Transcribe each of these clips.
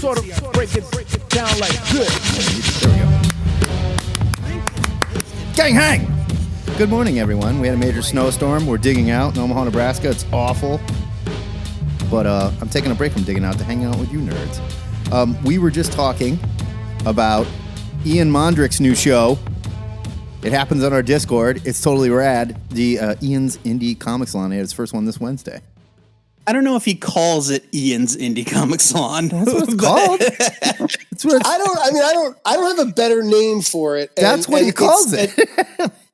sort of break it down like this. There we go. Gang Hang! Good morning, everyone. We had a major snowstorm. We're digging out in Omaha, Nebraska. It's awful. But I'm taking a break from digging out to hang out with you nerds. We were just talking about Ian Mondrick's new show. It happens on our Discord. It's totally rad. The Ian's Indie Comic Salon had its first one this Wednesday. I don't know if he calls it Ian's Indie Comic Salon. That's what it's called. That's what it's, I don't have a better name for it. That's what he calls it.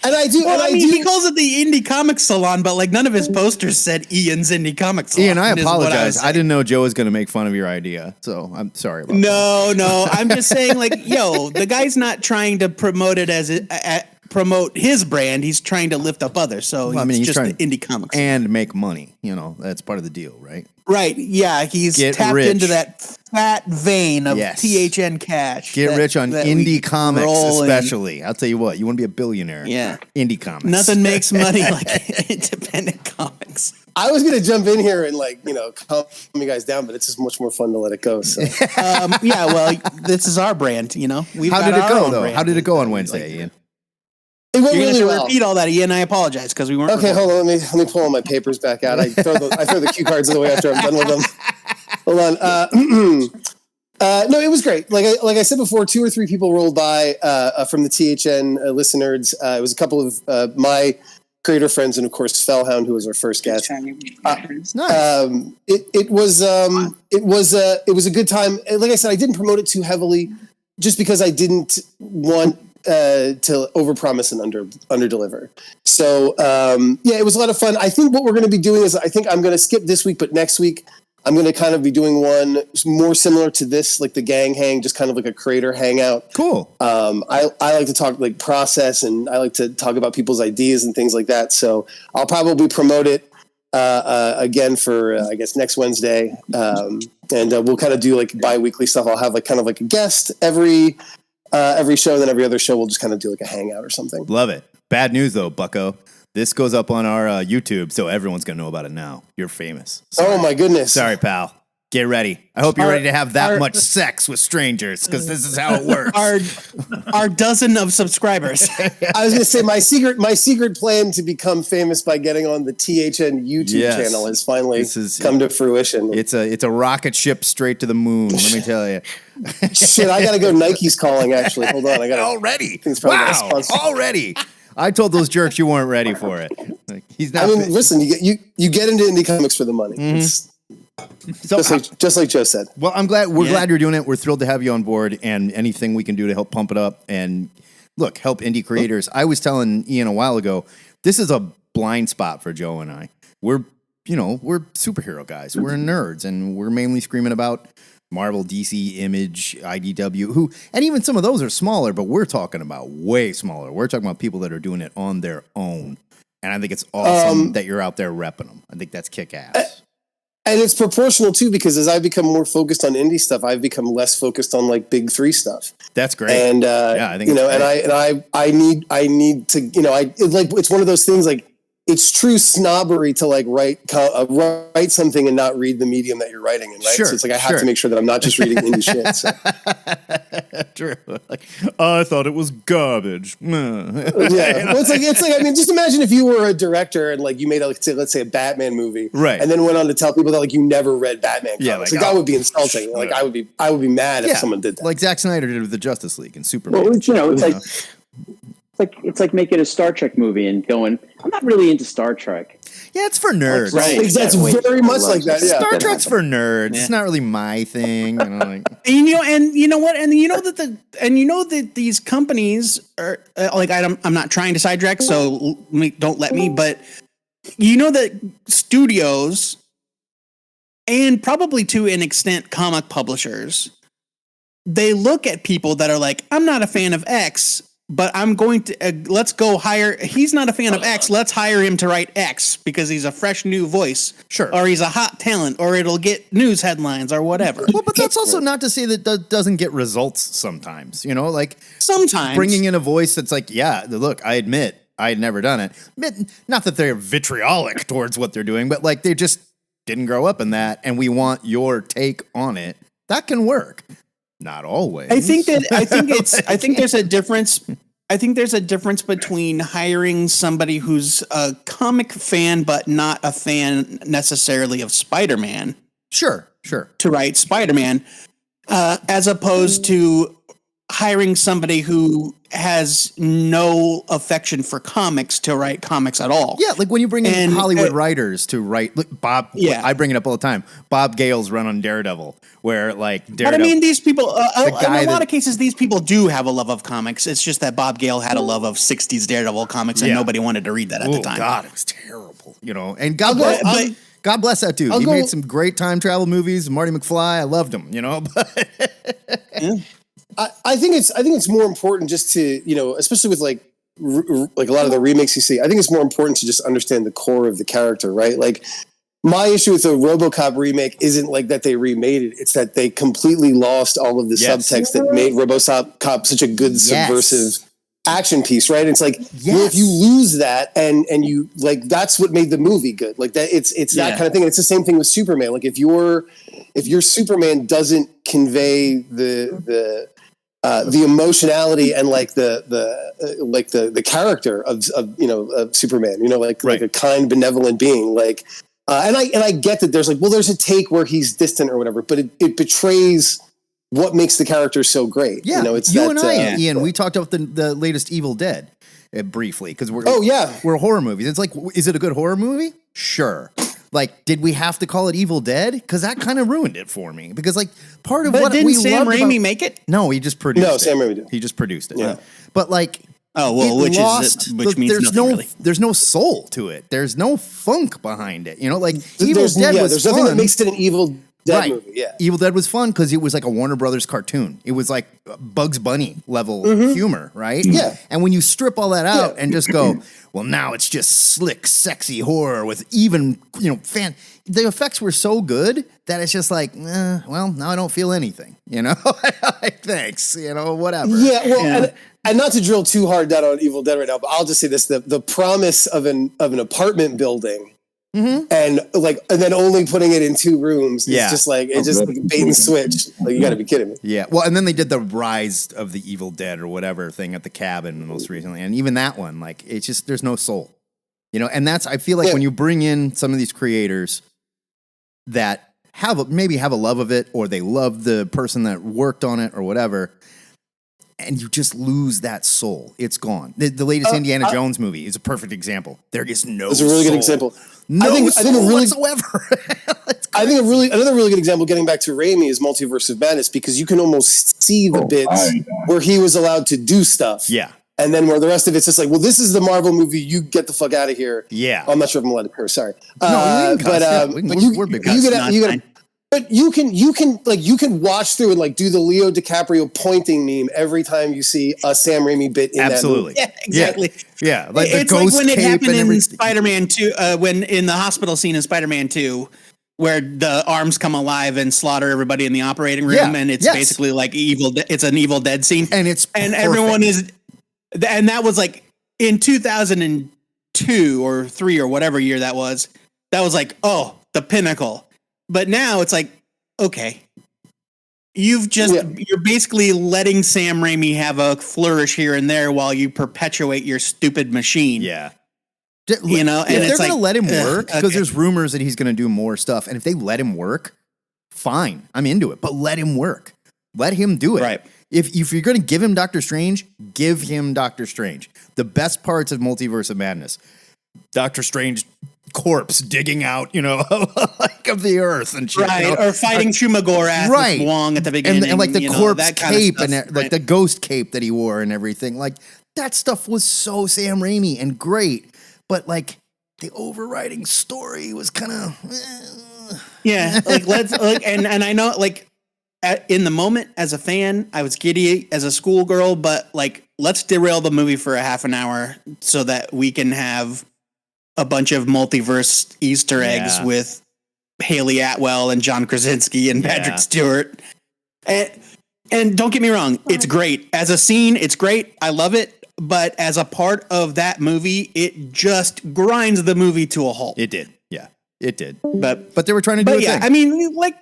And I do. Well, and he calls it the Indie Comic Salon, but like none of his posters said Ian's Indie Comic Salon. Ian, I apologize. I didn't know Joe was going to make fun of your idea, so I'm sorry about that. No, I'm just saying, like, yo, the guy's not trying to promote it as promote his brand. He's trying to lift up others. So he's just the indie comics and make money. You know, that's part of the deal, right? Right. Yeah, he's tapped into that fat vein of THN cash. Get rich on indie comics, especially. I'll tell you what, you want to be a billionaire. Yeah, indie comics. Nothing makes money like independent comics. I was gonna jump in here and calm you guys down, but it's just much more fun to let it go. So. Yeah, well, this is our brand. You know, how did it go though? How did it go on Wednesday, Ian? It went really well. Repeat all that, Ian. I apologize because we weren't. Okay, hold on. Let me pull all my papers back out. I throw the cue cards away after I'm done with them. Hold on. No, it was great. Like I said before, 2 or 3 people rolled by from the THN listeners. It was a couple of my creator friends, and of course Fellhound, who was our first guest. Nice. It was a good time. Like I said, I didn't promote it too heavily, just because I didn't want to overpromise and underdeliver. So it was a lot of fun. I think what we're going to be doing is I'm going to skip this week, but next week I'm going to kind of be doing one more similar to this, like the Gang Hang, just kind of like a creator hangout. Cool. I like to talk like process, and I like to talk about people's ideas and things like that. So I'll probably promote it again for I guess next Wednesday, and we'll kind of do like bi-weekly stuff. I'll have like kind of like a guest every show, and then every other show we'll just kind of do like a hangout or something. Love it. Bad news though, bucko. This goes up on our YouTube, so everyone's going to know about it now. You're famous. Sorry. Oh my goodness. Sorry, pal. Get ready. I hope you're ready to have that much sex with strangers, because this is how it works. Our dozen of subscribers. I was going to say my secret plan to become famous by getting on the THN YouTube channel has finally come to fruition. It's a rocket ship straight to the moon. Let me tell you. Shit, I got to go. Nike's calling. Actually, hold on. I got already. Wow, already. I told those jerks you weren't ready for it. Like, he's not. Listen, you get into indie comics for the money. Mm-hmm. So just like Joe said. Well, I'm glad glad you're doing it. We're thrilled to have you on board, and anything we can do to help pump it up and help indie creators. I was telling Ian a while ago, this is a blind spot for Joe and I. We're superhero guys. We're nerds, and we're mainly screaming about Marvel, DC, Image, IDW, and even some of those are smaller, but we're talking about way smaller. We're talking about people that are doing it on their own. And I think it's awesome that you're out there repping them. I think that's kick-ass. And it's proportional too, because as I become more focused on indie stuff, I've become less focused on like big 3 stuff. That's great. And I think I need to, it's one of those things like, it's true snobbery to like write something and not read the medium that you're writing in, right? Sure, so it's like I have to make sure that I'm not just reading indie shit. So. True. Like, I thought it was garbage. Yeah, well, it's like I mean, just imagine if you were a director and like you made let's say a Batman movie, right? And then went on to tell people that like you never read Batman comics. Yeah, like that would be insulting. Like I would be mad if someone did that. Like Zack Snyder did with the Justice League and Superman. Well, it's like making a Star Trek movie and going, I'm not really into Star Trek. Yeah, it's for nerds. Right. That's very much like that. Yeah. Star Trek's for nerds. Yeah. It's not really my thing. You know what? And you know that these companies are like, I'm not trying to sidetrack, so don't let me. But you know that studios and probably to an extent comic publishers, they look at people that are like, I'm not a fan of X. But I'm going to let's go hire. He's not a fan of X. Let's hire him to write X because he's a fresh new voice, sure, or he's a hot talent, or it'll get news headlines or whatever. Well, but that's also not to say that doesn't get results sometimes. Like sometimes bringing in a voice that's like, yeah, look, I admit I had never done it. Not that they're vitriolic towards what they're doing, but like they just didn't grow up in that, and we want your take on it. That can work. Not always. I think there's a difference. I think there's a difference between hiring somebody who's a comic fan but not a fan necessarily of Spider-Man Sure. to write Spider-Man, as opposed to hiring somebody who has no affection for comics to write comics at all. Yeah, like when you bring in Hollywood writers to write, look, Bob. Yeah. I bring it up all the time. Bob Gale's run on Daredevil, where like Daredevil. But I mean, these people, in guy a lot of cases, these people do have a love of comics. It's just that Bob Gale had a love of 60s Daredevil comics, and Yeah. nobody wanted to read that at the time. God, it was terrible. And God bless. God bless that dude. He made some great time travel movies. Marty McFly, I loved him. I think it's more important just to, especially with like a lot of the remakes you see, I think it's more important to just understand the core of the character, right? Like my issue with the RoboCop remake isn't like that they remade it. It's that they completely lost all of the subtext that made RoboCop such a good subversive action piece, right? It's like, well, if you lose that and you like, that's what made the movie good. Like that, it's that kind of thing. And it's the same thing with Superman. Like if your Superman doesn't convey the emotionality and like the character of Superman, like a kind, benevolent being, like, and I get that there's like, well, there's a take where he's distant or whatever, but it betrays what makes the character so great. Yeah, it's you and I, Ian, we talked about the latest Evil Dead briefly because we're horror movies. It's like, is it a good horror movie? Sure. Like, did we have to call it Evil Dead? Because that kind of ruined it for me. Because like part of what we Sam loved Raimi about, make it? No, he just produced it. No, Sam Raimi did. He just produced it. Yeah. But like, which means there's nothing really. There's no soul to it. There's no funk behind it. Like Evil Dead was there's fun. nothing that makes it an Evil Dead movie. Yeah, Evil Dead was fun because it was like a Warner Brothers cartoon. It was like Bugs Bunny level humor, right? Yeah. And when you strip all that out and just go, well, now it's just slick, sexy horror with even, the effects were so good that it's just like, well, now I don't feel anything, like, thanks, whatever. Yeah, well, and not to drill too hard down on Evil Dead right now, but I'll just say this: the promise of an apartment building. Mm-hmm. And then only putting it in 2 rooms is just like it's just like bait and switch. Like you got to be kidding me. Yeah. Well, and then they did the Rise of the Evil Dead or whatever thing at the cabin most recently, and even that one, like it's just there's no soul, And that's I feel like when you bring in some of these creators that maybe have a love of it, or they love the person that worked on it or whatever. And you just lose that soul. It's gone. The latest Indiana Jones movie is a perfect example. There is no It's a really soul. good example. No I think soul really, whatsoever. I think another really good example, getting back to Raimi, is Multiverse of Madness, because you can almost see the bits where he was allowed to do stuff. Yeah. And then where the rest of it's just like, well, this is the Marvel movie. You get the fuck out of here. Yeah. I'm not sure if I'm allowed to curse. Sorry. No, we're big guys. But you can watch through and like do the Leo DiCaprio pointing meme every time you see a Sam Raimi bit in Absolutely. that movie. Yeah, exactly. Yeah. Like it's like when it happened in Spider-Man 2, when in the hospital scene in Spider-Man 2, where the arms come alive and slaughter everybody in the operating room, and it's basically like it's an Evil Dead scene, and everyone is, and that was like in 2002 or 3 or whatever year that was like, oh, the pinnacle. But now it's like, okay, you're basically letting Sam Raimi have a flourish here and there while you perpetuate your stupid machine. Yeah. And if they're it's going to like, let him work, because okay. there's rumors that he's going to do more stuff. And if they let him work, fine, I'm into it. But let him work. Let him do it. Right. If you're going to give him Doctor Strange, give him Doctor Strange. The best parts of Multiverse of Madness, Doctor Strange corpse digging out, like of the earth and shit. Right, or fighting Shumagorath with Wong at the beginning. And like the corpse that kind cape of stuff, and like the ghost cape that he wore and everything. Like that stuff was so Sam Raimi and great. But like the overriding story was kind of and I know in the moment as a fan, I was giddy as a schoolgirl, but like let's derail the movie for a half an hour so that we can have a bunch of multiverse Easter eggs with Haley Atwell and John Krasinski and Patrick Stewart. And don't get me wrong, it's great. As a scene, it's great. I love it. But as a part of that movie, it just grinds the movie to a halt. It did. Yeah, it did. But they were trying to do it. I mean, like,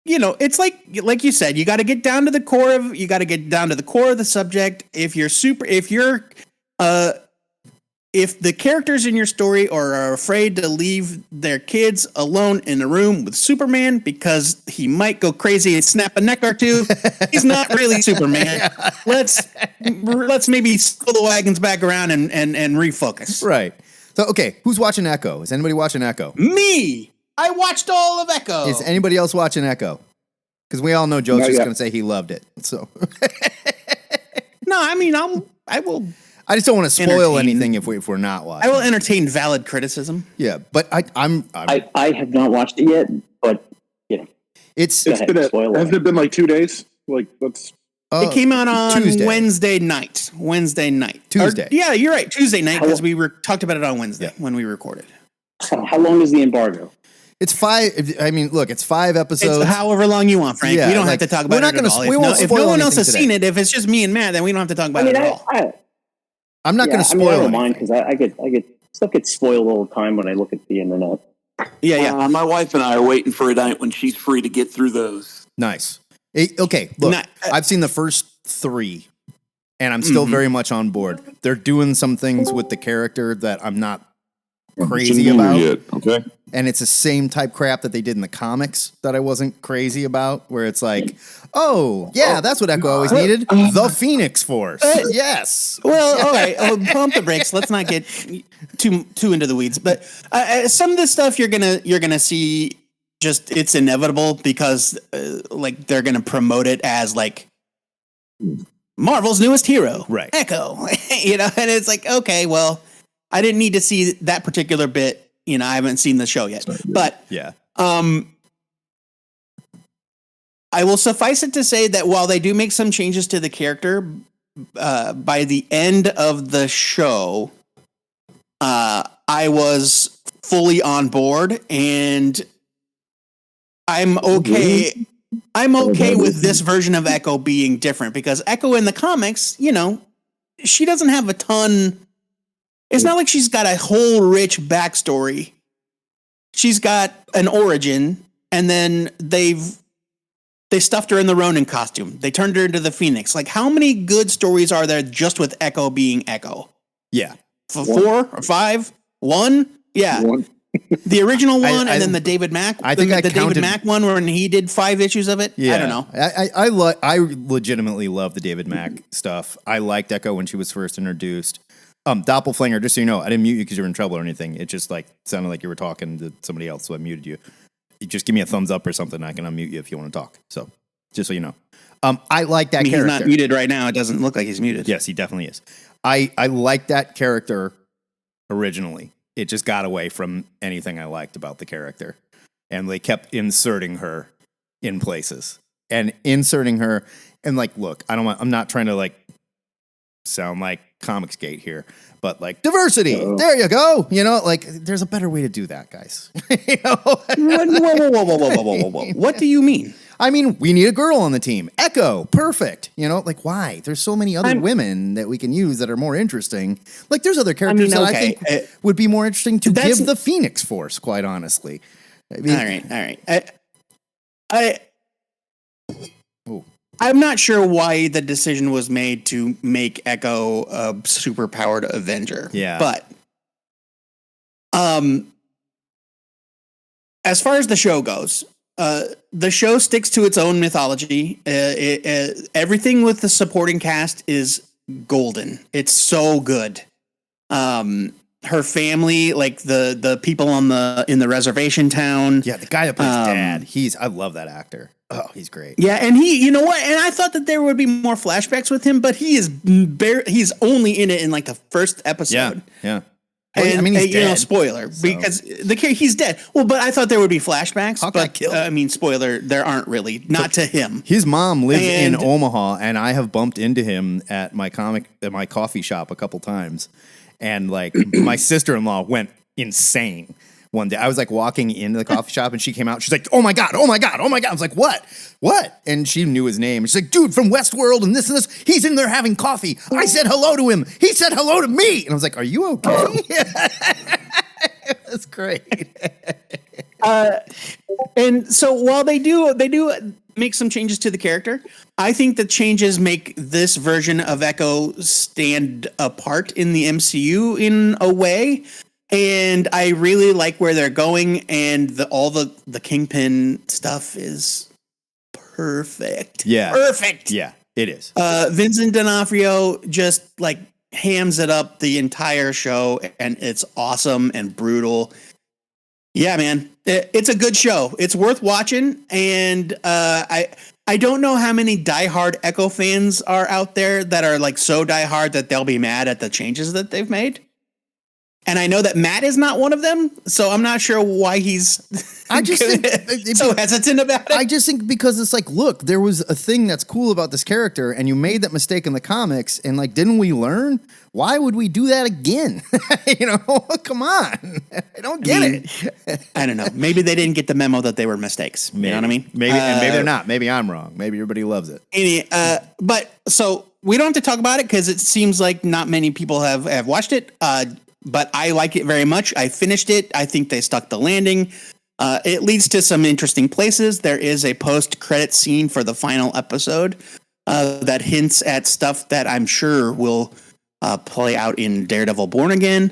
it's like you said, you got to get down to the core of the subject. If the characters in your story are afraid to leave their kids alone in a room with Superman because he might go crazy and snap a neck or two, he's not really Superman. Let's maybe circle the wagons back around and refocus. Right. So, okay, who's watching Echo? Is anybody watching Echo? Me! I watched all of Echo. Is anybody else watching Echo? Because we all know Joe's just going to say he loved it. So, no, I mean, I will. I just don't want to spoil anything if we're not watching. I will entertain valid criticism. Yeah, but I have not watched it yet, but it's hasn't it been like 2 days? Like what's it came out on Tuesday. Wednesday night. Tuesday. Yeah, you're right. Tuesday night because we talked about it on Wednesday when we recorded. How long is the embargo? It's 5. I mean, look, it's 5 episodes. It's however long you want, Frank. Yeah, we don't have to talk about it at all. If no one else has seen it, if it's just me and Matt, then we don't have to talk about it at all. I'm not going to spoil I don't anything. mind because I get stuff gets spoiled all the time when I look at the internet. Yeah. My wife and I are waiting for a night when she's free to get through those. Nice. Okay, look, I've seen the first 3, and I'm still very much on board. They're doing some things with the character that I'm not crazy about. Okay. And it's the same type crap that they did in the comics that I wasn't crazy about, where it's like, oh, yeah, that's what Echo always needed. The Phoenix Force. Yes. Well, all right. Pump the brakes. Let's not get too into the weeds. But some of the stuff you're gonna see, just it's inevitable because like they're gonna promote it as like Marvel's newest hero, right? Echo, and it's like, okay, well, I didn't need to see that particular bit. I haven't seen the show yet, but yeah. I will suffice it to say that while they do make some changes to the character, by the end of the show, I was fully on board, and I'm okay. I'm okay with this version of Echo being different because Echo in the comics, she doesn't have a ton. It's not like she's got a whole rich backstory. She's got an origin, and then they stuffed her in the Ronin costume. They turned her into the Phoenix. Like, how many good stories are there just with Echo being Echo? Yeah. 4 or 5? 1? Yeah. 1. The original one, and then the David Mack. I think the David Mack one when he did 5 issues of it. Yeah. I don't know. I legitimately love the David Mack stuff. I liked Echo when she was first introduced. Doppelflanger, just so you know, I didn't mute you because you were in trouble or anything. It just sounded like you were talking to somebody else, so I muted you. You just give me a thumbs up or something. I can unmute you if you want to talk. So, just so you know, I like that character. He's not muted right now. It doesn't look like he's muted. Yes, he definitely is. I like that character originally. It just got away from anything I liked about the character, and they kept inserting her in places and inserting her. And look, I'm not trying to sound like Comicsgate here, but diversity. There you go. There's a better way to do that, guys. Whoa. What do you mean? I mean, we need a girl on the team. Echo, perfect. Why? There's so many other women that we can use that are more interesting. There's other characters that I think would be more interesting to give the Phoenix Force, quite honestly. All right. I'm not sure why the decision was made to make Echo a superpowered Avenger. Yeah. But as far as the show goes, the show sticks to its own mythology. Everything with the supporting cast is golden. It's so good. Her family, the people in the reservation town. Yeah, the guy that plays Dad. I love that actor. Oh, he's great. Yeah, and you know what? And I thought that there would be more flashbacks with him, but he's only in it in the first episode. Yeah. And he's dead, spoiler, because he's dead. Well, but I thought there would be flashbacks. But spoiler, there aren't really. Not to him. His mom lives in Omaha, and I have bumped into him at my coffee shop a couple times. And my sister-in-law went insane one day. I was walking into the coffee shop, and she came out. She's like, "Oh my god, oh my god, oh my god!" I was like, "What? What?" And she knew his name. She's like, "Dude from Westworld and this. He's in there having coffee. I said hello to him. He said hello to me." And I was like, "Are you okay?" That's great. And so while they do make some changes to the character, I think the changes make this version of Echo stand apart in the MCU in a way. And I really like where they're going, and all the Kingpin stuff is perfect. Yeah. Perfect. Yeah, it is. Vincent D'Onofrio just like hams it up the entire show, and it's awesome and brutal. Yeah, man, it's a good show. It's worth watching, and I don't know how many diehard Echo fans are out there that are like so diehard that they'll be mad at the changes that they've made. And I know that Matt is not one of them, so I'm not sure why he's I just think so hesitant about it. I just think because it's like, look, there was a thing that's cool about this character, and you made that mistake in the comics, and like, didn't we learn? Why would we do that again? You know, come on. I don't get it. I don't know. Maybe they didn't get the memo that they were mistakes. Maybe, you know what I mean? Maybe, and maybe they're not. Maybe I'm wrong. Maybe everybody loves it. But so we don't have to talk about it because it seems like not many people have watched it. But I like it very much. I finished it. I think they stuck the landing. It leads to some interesting places. There is a post-credit scene for the final episode that hints at stuff that I'm sure will play out in Daredevil Born Again,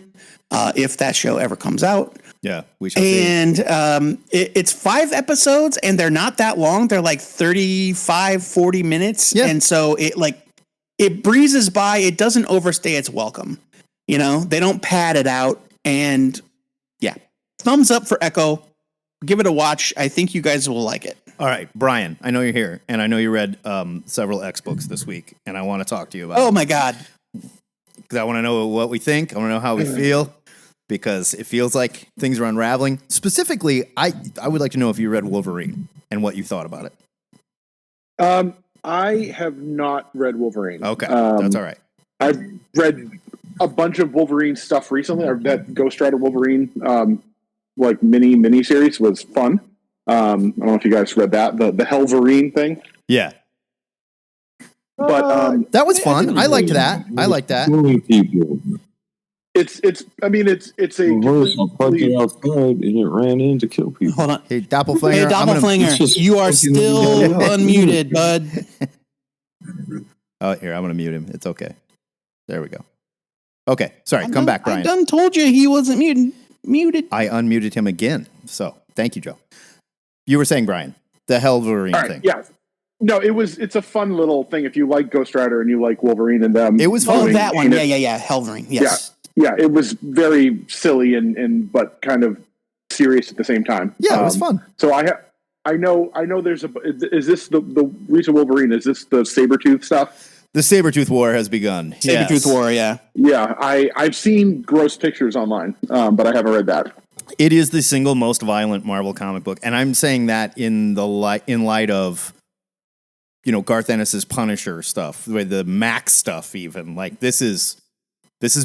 if that show ever comes out. Yeah, we shall see. And it's 5 episodes, and they're not that long. They're like 35, 40 minutes. Yeah. And so it breezes by. It doesn't overstay its welcome. You know, they don't pad it out. And yeah, thumbs up for Echo. Give it a watch. I think you guys will like it. All right, Brian, I know you're here, and I know you read several X books this week, and I want to talk to you about Oh, it. my God. Because I want to know what we think. I want to know how we feel, because it feels like things are unraveling. Specifically, I would like to know if you read Wolverine and what you thought about it. I have not read Wolverine. Okay, that's all right. I've read a bunch of Wolverine stuff recently. That Ghost Rider Wolverine like mini series was fun. I don't know if you guys read that, the Helverine thing. Yeah, but that was fun. I liked that. I liked that. People. It's a Reverse, I parked it outside and it ran in to kill people. Hold on. Hey, Doppelflanger. Hey, I'm gonna- Doppelflanger, you are still unmuted, bud. Oh, here, I'm going to mute him. It's okay. There we go. Okay, sorry. Come back, Brian. I done told you he wasn't muted. I unmuted him again. So, thank you, Joe. You were saying, Brian, the Helverine all right, thing. yeah. No, it's a fun little thing if you like Ghost Rider and you like Wolverine and them. It was Oh, fun. that one. Yeah. Helverine. Yes. Yeah, it was very silly and but kind of serious at the same time. Yeah, it was fun. So I know there's is this the recent Wolverine? Is this the Sabretooth stuff? The Sabretooth War has begun. Sabretooth War, yeah. Yeah, I've seen gross pictures online, but I haven't read that. It is the single most violent Marvel comic book, and I'm saying that in light of, you know, Garth Ennis's Punisher stuff, the Max stuff. Even like this is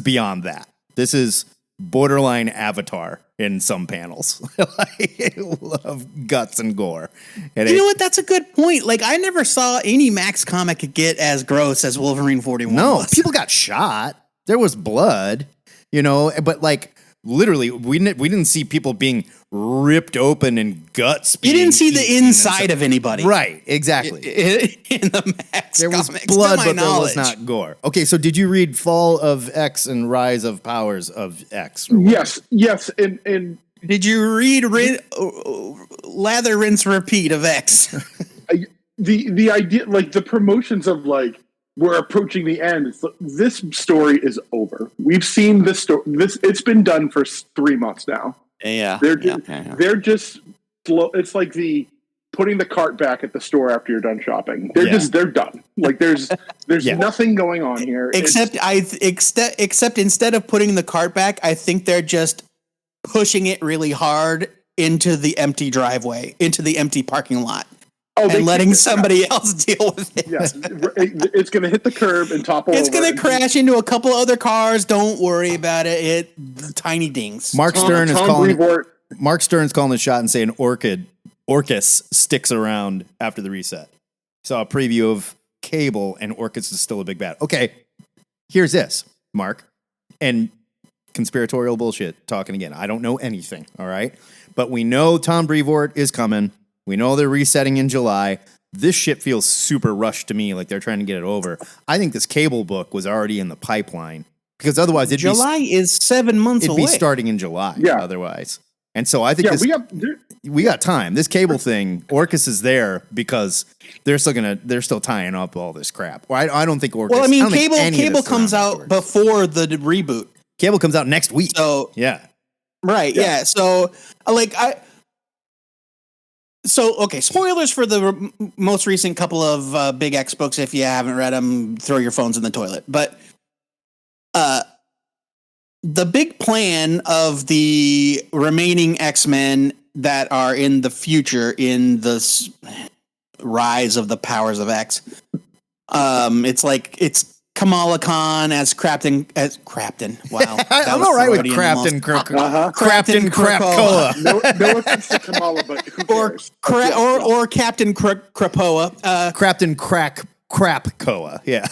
beyond that. This is borderline Avatar in some panels, like, of guts and gore. And You know what? That's a good point. Like, I never saw any Max comic get as gross as Wolverine 41 No, was. people got shot. There was blood, you know, but like literally, we didn't see people being ripped open and guts. You didn't see the eaten and inside stuff. of anybody. Right, exactly. In the Max There was comics, blood, to my but knowledge. there was not gore. Okay, so did you read Fall of X and Rise of Powers of X? or what? Yes, and Did you read Lather, Rinse, Repeat of X? the idea, like the promotions of like we're approaching the end. It's, this story is over. We've seen this story. It's been done for 3 months now. Yeah. They're just slow. It's like putting the cart back at the store after you're done shopping. They're done. Like there's nothing going on here. Except instead of putting the cart back, I think they're just pushing it really hard into the empty driveway, into the empty parking lot. And letting somebody else deal with it. Yeah, it's going to hit the curb and topple over. It's going to crash into a couple other cars. Don't worry about it. Tiny dings. Mark Stern's calling the shot and saying Orcus sticks around after the reset. Saw a preview of Cable, and Orcus is still a big bad. Okay, here's this, Mark, and conspiratorial bullshit talking again. I don't know anything, all right? but we know Tom Brevoort is coming. We know they're resetting in July. This shit feels super rushed to me, like they're trying to get it over. I think this Cable book was already in the pipeline because otherwise July is 7 months it'd away. be starting in July. Yeah. Otherwise, and so I think we got time. This Cable thing, Orcus is there because they're still tying up all this crap. Well, I don't think Orcus. Well, I mean, don't think any of Cable this comes around out Orcus. before the reboot. Cable comes out next week. So yeah. Right. Yeah. So, okay. Spoilers for the most recent couple of Big X books. If you haven't read them, throw your phones in the toilet. But the big plan of the remaining X-Men that are in the future in the rise of the powers of X, it's Kamala Khan as Crapton. Wow, I'm all right with Crapton. Crapton Krakoa. No offense to Kamala, but who cares? Or Captain Krapoa. Crapton Crapkoa. Yeah.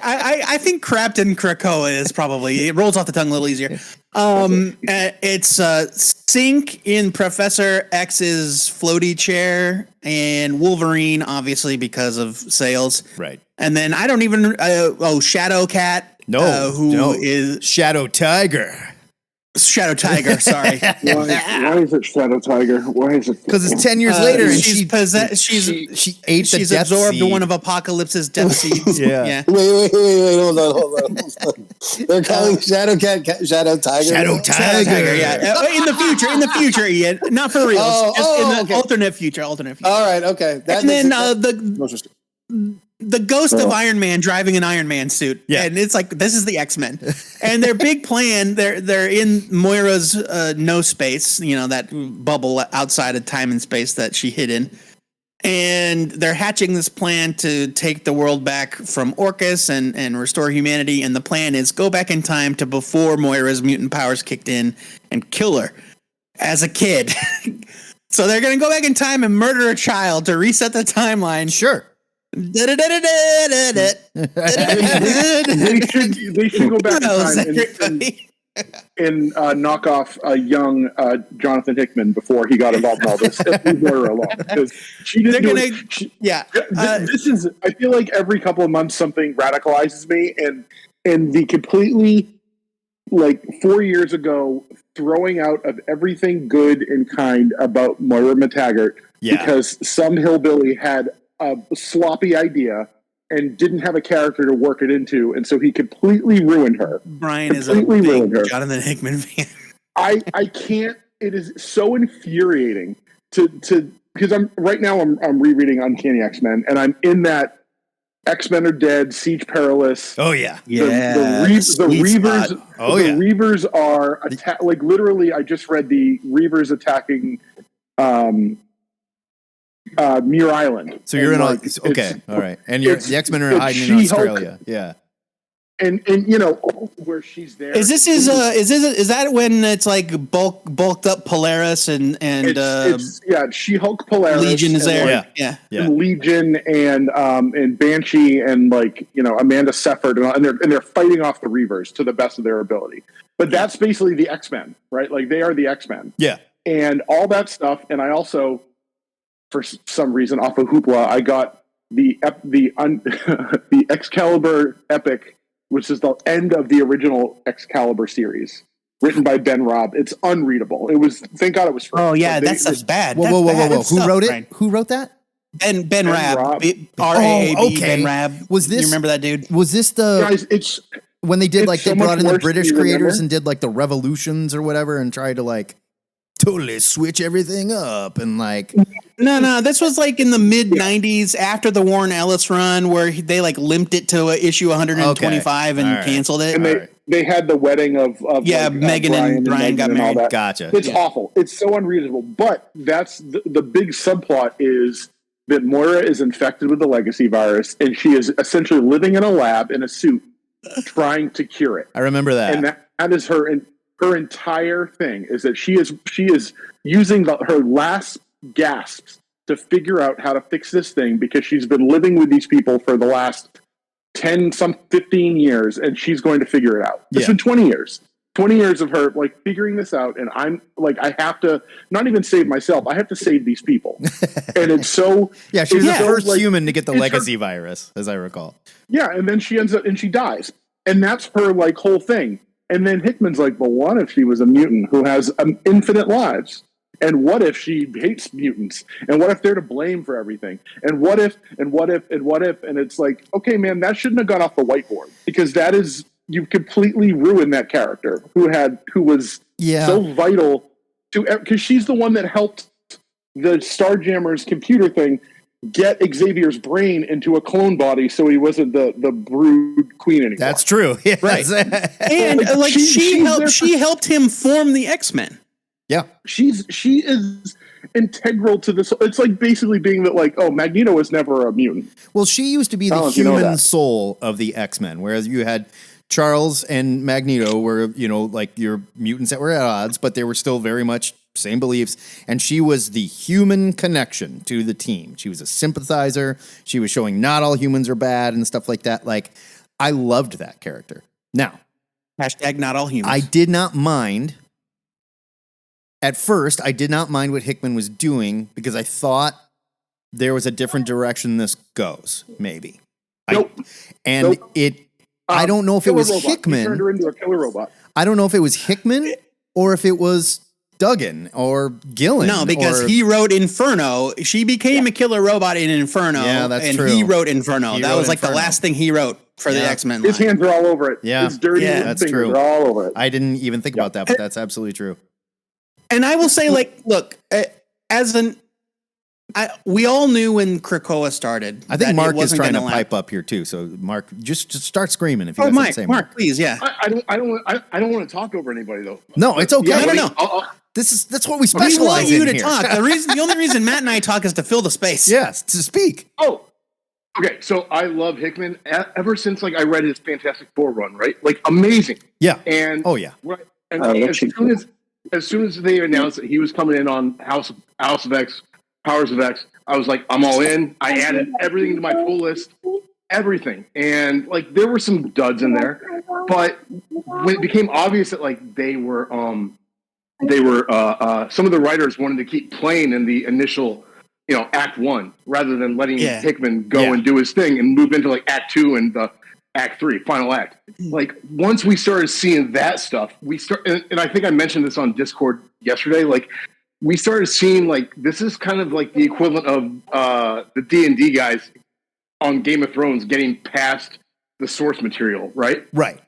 I think Crapton Krakoa is probably, it rolls off the tongue a little easier. It's Sync in Professor X's floaty chair and Wolverine, obviously because of sales. Right. And then I don't even Shadow Cat. Who is Shadow Tiger? Shadow Tiger. Sorry. Why is it Shadow Tiger? Why is it? Because it's 10 years later, and she's possessed. she ate the she's death absorbed seed. one of Apocalypse's death seeds. Yeah. Wait, hold on. They're calling Shadow Cat Shadow Tiger. Shadow Tiger. Yeah. In the future, Ian. Not for real. Okay. Alternate future. All right. Okay. And then the ghost of Iron Man driving an Iron Man suit. Yeah. And it's like, this is the X-Men. And their big plan, they're in Moira's no space, that bubble outside of time and space that she hid in. And they're hatching this plan to take the world back from Orcus and restore humanity. And the plan is go back in time to before Moira's mutant powers kicked in and kill her as a kid. So they're going to go back in time and murder a child to reset the timeline. Sure. They should go back in time and knock off a young Jonathan Hickman before he got involved in all this. Leave Moira alone because she didn't do it. This is. I feel like every couple of months something radicalizes me, and the completely 4 years ago throwing out of everything good and kind about Moira McTaggart because some hillbilly had a sloppy idea and didn't have a character to work it into, and so he completely ruined her. Brian is a big Jonathan Hickman fan. I can't. It is so infuriating to because I'm rereading Uncanny X-Men, and I'm in that X-Men are dead, Siege Perilous. Oh yeah, the Reavers. The Reavers are literally. I just read the Reavers attacking. Muir Island. So you're in all right, and the X-Men are hiding in Australia. Yeah, and where she's there. Is that when it's like bulked up Polaris and She-Hulk, Polaris, Legion is there? And Legion and Banshee and Amanda Seyfried and they're fighting off the Reavers to the best of their ability. But that's basically the X-Men, right? Like they are the X-Men. Yeah, and all that stuff. And I also, for some reason, off of Hoopla, I got the Excalibur epic, which is the end of the original Excalibur series, written by Ben Robb. It's unreadable. Thank God it was free. Oh yeah, that stuff's bad. Whoa! Who wrote it? Right. Who wrote that? Ben Raab. Raab. RAAB. Ben Raab. Was this? You remember that dude? Was this the? Guys, it's when they did it's they so brought in much the worse British than you creators remember. and did the revolutions or whatever and tried to totally switch everything up and No, this was in the mid 90s after the Warren Ellis run where they limped it to issue 125 and canceled it. And they had the wedding of Megan and Brian got and all married. that. Gotcha. It's awful. It's so unreasonable. But that's the big subplot is that Moira is infected with the legacy virus and she is essentially living in a lab in a suit trying to cure it. I remember that. And that is her entire thing is that she is using her last gasps to figure out how to fix this thing because she's been living with these people for the last 15 years and she's going to figure it out. It's been 20 years. 20 years of her like figuring this out, and I'm like, I have to not even save myself, I have to save these people. And it's so Yeah, she was the first like, human to get the it's legacy virus, as I recall. yeah, and then she ends up and she dies. And that's her like whole thing. And then Hickman's like, well, what if she was a mutant who has infinite lives? And what if she hates mutants? And what if they're to blame for everything? And what if, and what if, and what if? And it's like, okay, man, that shouldn't have gone off the whiteboard, because that is, you've completely ruined that character who was so vital to, because she's the one that helped the Starjammer's computer thing get Xavier's brain into a clone body, so he wasn't the brood queen anymore. That's true. Yes. Right. And like she helped him form the X-Men. Yeah. She is integral to this. It's like basically being that like, oh, Magneto was never a mutant. Well, she used to be the human soul of the X-Men, whereas you had Charles and Magneto were, like your mutants that were at odds, but they were still very much same beliefs. And she was the human connection to the team. She was a sympathizer. She was showing not all humans are bad and stuff like that. Like, I loved that character. Now, hashtag not all humans. I did not mind. At first, I did not mind what Hickman was doing because I thought there was a different direction this goes, maybe. Nope. I don't know if it was robot. Hickman. He turned her into a killer robot. I don't know if it was Hickman or if it was Duggan or Gillen. No, because he wrote Inferno. She became a killer robot in Inferno. Yeah, that's true. And he wrote Inferno. That was like the last thing he wrote for the X-Men line. His hands are all over it. Yeah. His dirty that's fingers true. are all over it. I didn't even think about that, but that's absolutely true. And I will say, like, look, we all knew when Krakoa started. I think Mark is trying to pipe up here too. So Mark, just start screaming if you got something to say. Mark, please, yeah. I don't want to talk over anybody though. No, it's okay. Yeah, no. That's what we We want specialize you in to here. talk. The only reason Matt and I talk is to fill the space. Yes, to speak. Oh, okay. So I love Hickman ever since like I read his Fantastic Four run. Right, like amazing. Yeah. And yeah. Right. And as soon as they announced that he was coming in on House of X, Powers of X, I was like, I'm all in. I added everything to my pull list, everything. And like there were some duds in there, but when it became obvious that like they were some of the writers wanted to keep playing in the initial, Act 1 rather than letting Hickman go and do his thing and move into like Act 2 and the Act 3, final act. Like once we started seeing that stuff, and I think I mentioned this on Discord yesterday, like we started seeing like this is kind of like the equivalent of the D&D guys on Game of Thrones getting past the source material, right? Right.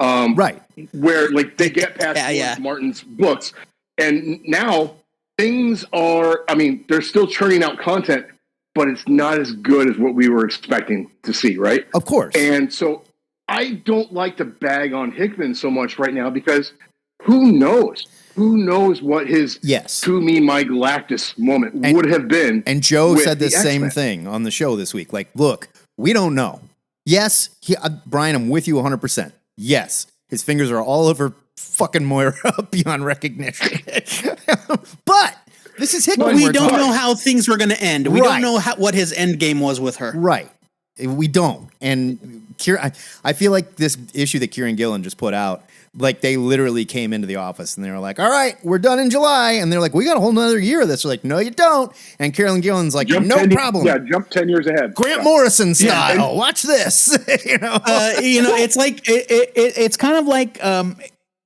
Where like they get past George Martin's books, and now things are. I mean, they're still churning out content, but it's not as good as what we were expecting to see, right? Of course. And so I don't like to bag on Hickman so much right now because who knows? Who knows what his "to me, my Galactus" moment would have been? And Joe said the same thing on the show this week. Like, look, we don't know. Yes, Brian, I'm with you 100%. Yes, his fingers are all over fucking Moira beyond recognition. But this is Hickman. We don't know how things were going to end. We don't know what his end game was with her. Right. We don't. And I feel like this issue that Kieran Gillen just put out, like they literally came into the office and they were like, all right, we're done in July. And they're like, we got a whole nother year of this. They're like, no, you don't. And Kieran Gillen's like, no problem. Yeah, jump 10 years ahead. Grant Morrison style. Watch this. It's like, it's kind of like,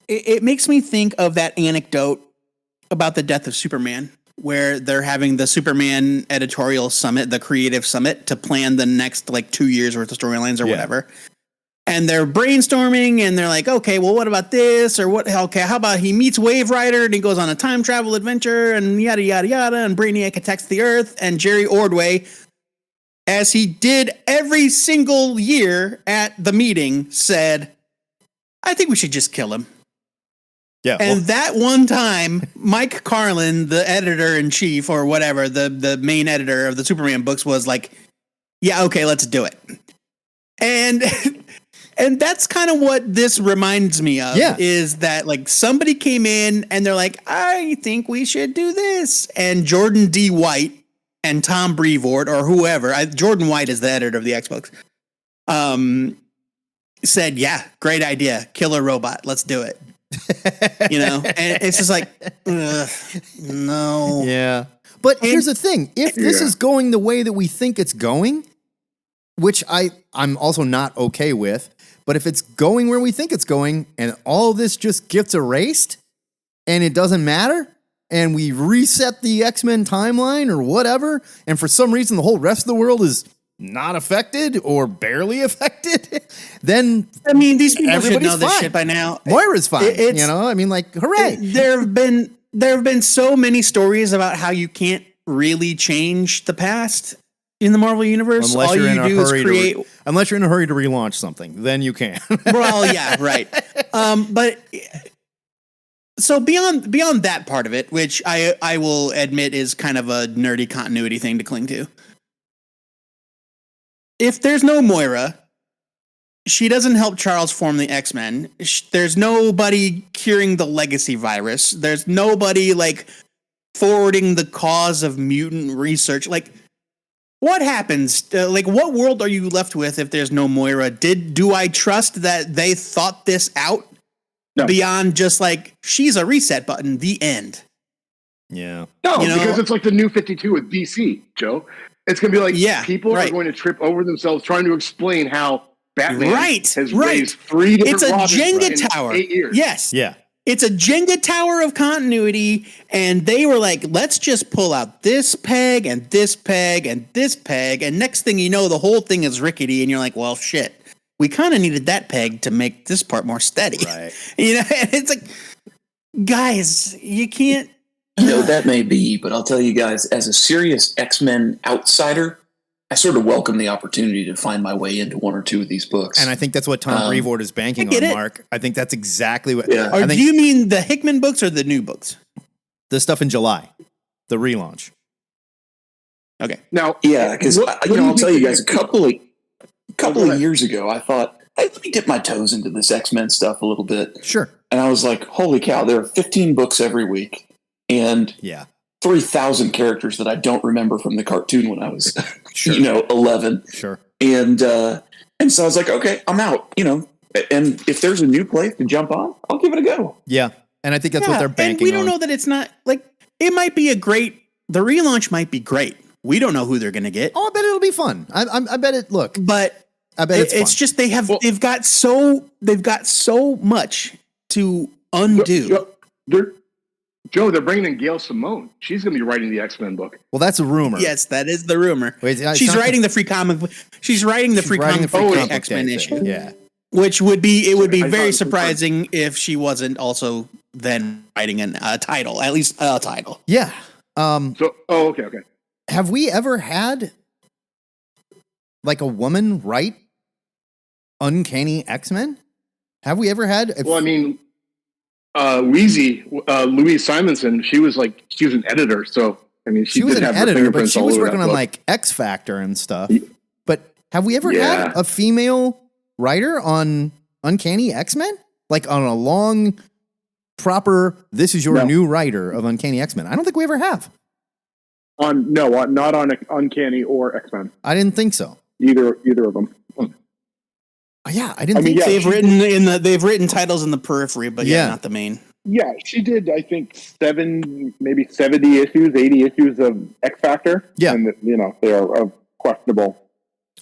it makes me think of that anecdote about the death of Superman, where they're having the Superman editorial summit, the creative summit, to plan the next like 2 years worth of storylines or whatever. And they're brainstorming and they're like, okay, well, what about this? Or what? Okay, how about he meets Wave Rider and he goes on a time travel adventure and yada, yada, yada. And Brainiac attacks the Earth. And Jerry Ordway, as he did every single year at the meeting, said, I think we should just kill him. Yeah. And that one time, Mike Carlin, the editor-in-chief or whatever, the main editor of the Superman books, was like, yeah, okay, let's do it. And that's kind of what this reminds me of, is that like somebody came in and they're like, I think we should do this. And Jordan D. White and Tom Brevoort or whoever, Jordan White is the editor of the X-Books, said, yeah, great idea. Killer robot. Let's do it. You know, and it's just like, ugh, no. Yeah. But here's the thing. If this is going the way that we think it's going, which I'm also not okay with, but if it's going where we think it's going and all this just gets erased and it doesn't matter and we reset the X-Men timeline or whatever, and for some reason the whole rest of the world is not affected or barely affected, then I mean, these people should everybody's know this fine. shit by now. Moira's fine. It's- You know, I mean, like, hooray. There have been so many stories about how you can't really change the past in the Marvel universe. Unless All you're you in a do is hurry create. unless you're in a hurry to relaunch something, then you can. Well, yeah, right. But so beyond that part of it, which I will admit is kind of a nerdy continuity thing to cling to. If there's no Moira, she doesn't help Charles form the X-Men. There's nobody curing the legacy virus. There's nobody like forwarding the cause of mutant research. Like, what happens? Like, what world are you left with if there's no Moira? Do I trust that they thought this out beyond just like, she's a reset button, the end? Yeah. No, You know? because it's like the new 52 with DC, Joe. It's going to be like people are going to trip over themselves trying to explain how Batman has raised 3 different It's a Robins Jenga in tower. 8 years. Yes. Yeah. It's a Jenga tower of continuity, and they were like, let's just pull out this peg and this peg and this peg, and next thing you know, the whole thing is rickety, and you're like, well, shit. We kind of needed that peg to make this part more steady. Right. You know, and it's like, guys, you can't. You know, that may be, but I'll tell you guys, as a serious X-Men outsider, I sort of welcome the opportunity to find my way into one or two of these books. And I think that's what Tom Brevoort is banking on, Mark. I think that's exactly what. Yeah. Or do you mean the Hickman books or the new books? The stuff in July, the relaunch. Okay. Now, yeah, because I'll tell you guys, a couple Go of years ago, I thought, hey, let me dip my toes into this X-Men stuff a little bit. Sure. And I was like, holy cow, there are 15 books every week. And 3,000 characters that I don't remember from the cartoon when I was, 11. Sure. And so I was like, okay, I'm out, And if there's a new place to jump on, I'll give it a go. Yeah. And I think that's what they're banking on. And we don't know that it's not, like, it might be the relaunch might be great. We don't know who they're going to get. Oh, I bet it'll be fun. I bet it, But I bet it's fun. just they've got so much to undo. Joe, they're bringing in Gail Simone. She's going to be writing the X-Men book. Well, that's a rumor. Yes, that is the rumor. Wait, she's writing the free comic book. She's writing the free comic book X-Men issue. Yeah. Which would be very surprising if she wasn't also then writing a title, at least a title. Yeah. Okay. Have we ever had like a woman write Uncanny X-Men? Have we ever had? Well, I mean, Wheezy, Louise Simonson, she was an editor, so I mean, she was did an have her editor, but fingerprints she all was over working that on book. like X Factor and stuff. But have we ever had a female writer on Uncanny X-Men? Like on a long, proper, this is your new writer of Uncanny X-Men. I don't think we ever have. Not on Uncanny or X-Men. I didn't think so. Either of them. Yeah, I didn't think so. They've written titles in the periphery, but not the main. Yeah, she did, I think, maybe 70 issues, 80 issues of X Factor. Yeah. And, they are of questionable.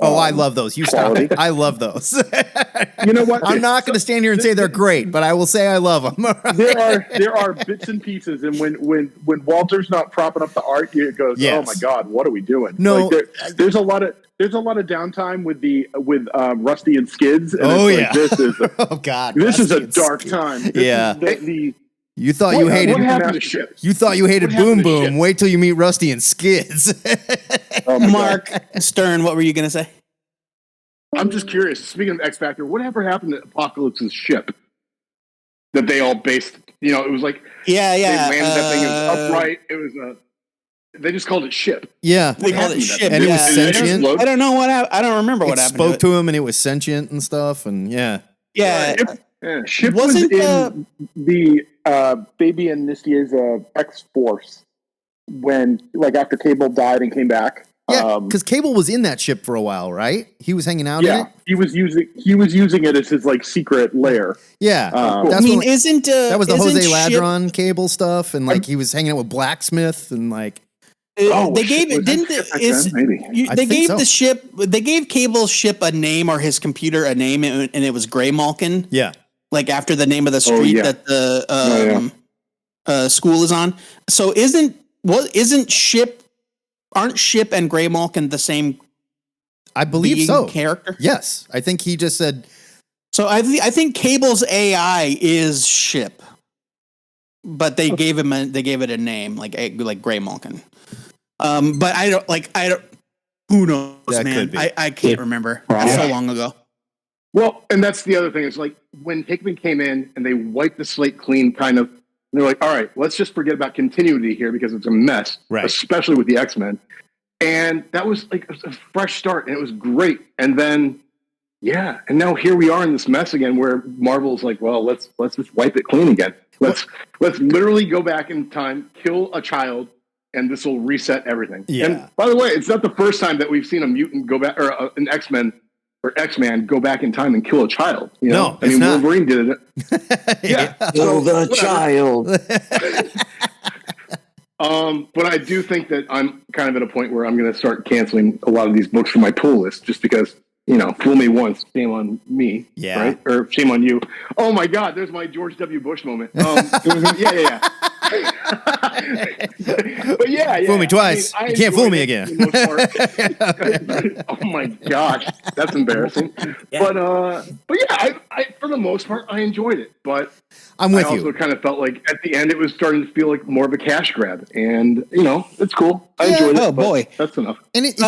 Oh, I love those. You stop it. I love those. You know what? I'm not going to stand here and say they're great, but I will say I love them. There are bits and pieces, and when Walter's not propping up the art, it goes, oh my God, what are we doing? No, there's a lot of downtime with Rusty and Skids. And this is this is a dark time. You thought you hated Boom Boom. Wait till you meet Rusty and Skids. Mark Stern, what were you going to say? I'm just curious. Speaking of X Factor, whatever happened to Apocalypse's ship that they all based? It was like they landed that thing. It was upright. It was they just called it ship. Yeah, they called it ship, and it was sentient. I don't know what I don't remember what happened. Spoke to him, and it was sentient and stuff. And ship was in the Fabian Nicieza X Force when, like, after Cable died and came back. Yeah, because Cable was in that ship for a while, right? He was hanging out in it. he was using it as his like secret lair. Yeah, I mean, that was the Jose Ship- Ladron Cable stuff, and like he was hanging out with Blacksmith, and like they gave it. Didn't is maybe they gave the ship? They gave Cable's ship a name or his computer a name, and it was Gray Malkin. Yeah, like after the name of the street that the school is on. So aren't Ship and Gray Malkin the same? I believe so. Character. Yes, I think he just said. So I think Cable's AI is Ship, but they gave it a name like Gray Malkin. But I don't. Who knows, man? I can't remember. So long ago. Well, and that's the other thing. Is like when Hickman came in and they wiped the slate clean, kind of. And they're like, all right, let's just forget about continuity here because it's a mess, especially with the X-Men. And that was like a fresh start, and it was great. And then, and now here we are in this mess again, where Marvel's like, well, let's just wipe it clean again. Let's literally go back in time, kill a child, and this will reset everything. Yeah. And by the way, it's not the first time that we've seen a mutant go back, or an X-Men or X-Man go back in time and kill a child. You know? No, I mean, Wolverine did it. Kill the child. But I do think that I'm kind of at a point where I'm going to start canceling a lot of these books from my pull list just because, fool me once, shame on me. Yeah. Right? Or shame on you. Oh my God, there's my George W. Bush moment. But Fool me twice. I you can't fool me again. Oh my gosh, that's embarrassing. But I for the most part I enjoyed it. But I'm with you. I also kind of felt like at the end it was starting to feel like more of a cash grab, and it's cool. I enjoyed it. Oh boy, that's enough. And it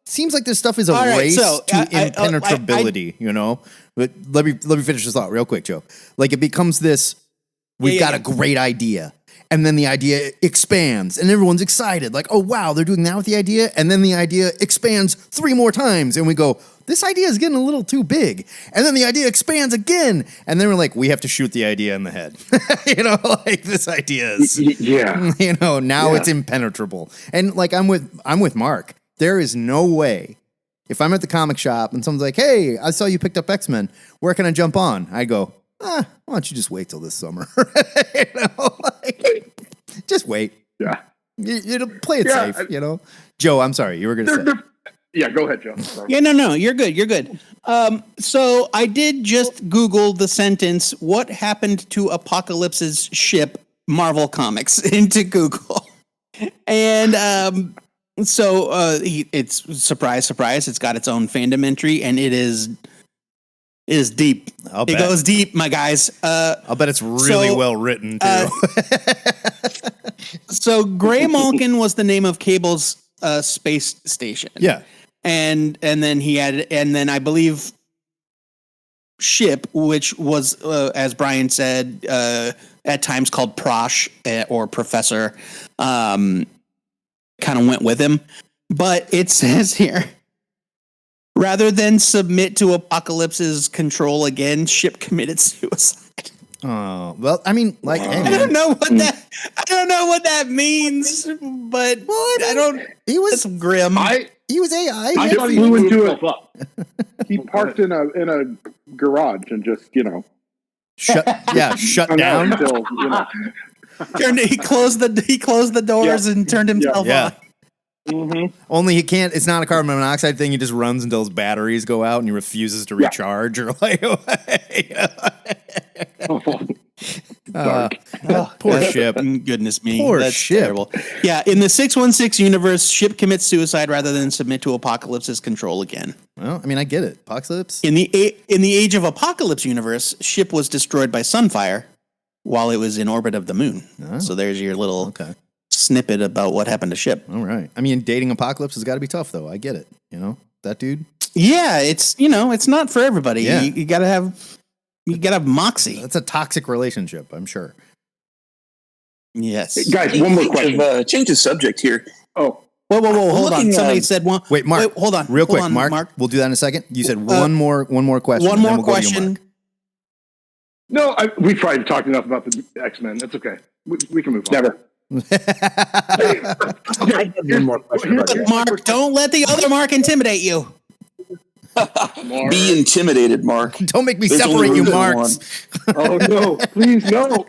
seems like this stuff is a race to impenetrability. But let me finish this thought real quick, Joe. Like it becomes this. We've got a great idea. And then the idea expands and everyone's excited. Like, oh, wow, they're doing that with the idea. And then the idea expands 3 more times. And we go, this idea is getting a little too big. And then the idea expands again. And then we're like, we have to shoot the idea in the head. Like this idea is, now it's impenetrable. And like, I'm with Mark. There is no way if I'm at the comic shop and someone's like, hey, I saw you picked up X-Men. Where can I jump on? I go, why don't you just wait till this summer? Just wait. Yeah. It'll play it safe, Joe, I'm sorry. You were going to say. Yeah, go ahead, Joe. Sorry. Yeah, no, you're good. You're good. So I did just Google the sentence, what happened to Apocalypse's ship, Marvel Comics, into Google. And it's surprise, it's got its own fandom entry, and it is deep. It goes deep, my guys. I'll bet it's really well written too. So Gray Malkin was the name of Cable's space station. Yeah. And then I believe Ship, which was as Brian said, at times called Prosh or Professor, kind of went with him. But it says here, rather than submit to Apocalypse's control again, Ship committed suicide. Oh, well, I mean, like, hey, I don't know what that means, but he was grim. He was AI. I thought he flew into it. He parked in a garage and just, shut down. Until, He closed the doors and turned himself on. Mm-hmm. Only he can't. It's not a carbon monoxide thing. He just runs until his batteries go out and he refuses to recharge. Or like, poor Ship. Goodness me, poor that's Ship. Terrible. Yeah, in the 616 universe, Ship commits suicide rather than submit to Apocalypse's control again. Well, I mean, I get it. Apocalypse. In the Age of Apocalypse universe, Ship was destroyed by Sunfire while it was in orbit of the moon. Oh. So there's your little snippet about what happened to Ship. All right. I mean, dating Apocalypse has got to be tough, though. I get it. That dude. Yeah, it's it's not for everybody. Yeah. You gotta have moxie. That's a toxic relationship, I'm sure. Yes. Hey, guys, one more question. Change the subject here. Oh. Whoa! Hold on. Somebody said one. Wait, Mark. Wait, hold on. Real quick, Mark. We'll do that in a second. You said one more question. One more question. No, we've probably talked enough about the X-Men. That's okay. We can move on. Never. I have one more question about this. Mark, don't let the other Mark intimidate you. Be intimidated, Mark. Don't make me There's only separate you, room for Marks. Oh no, please no.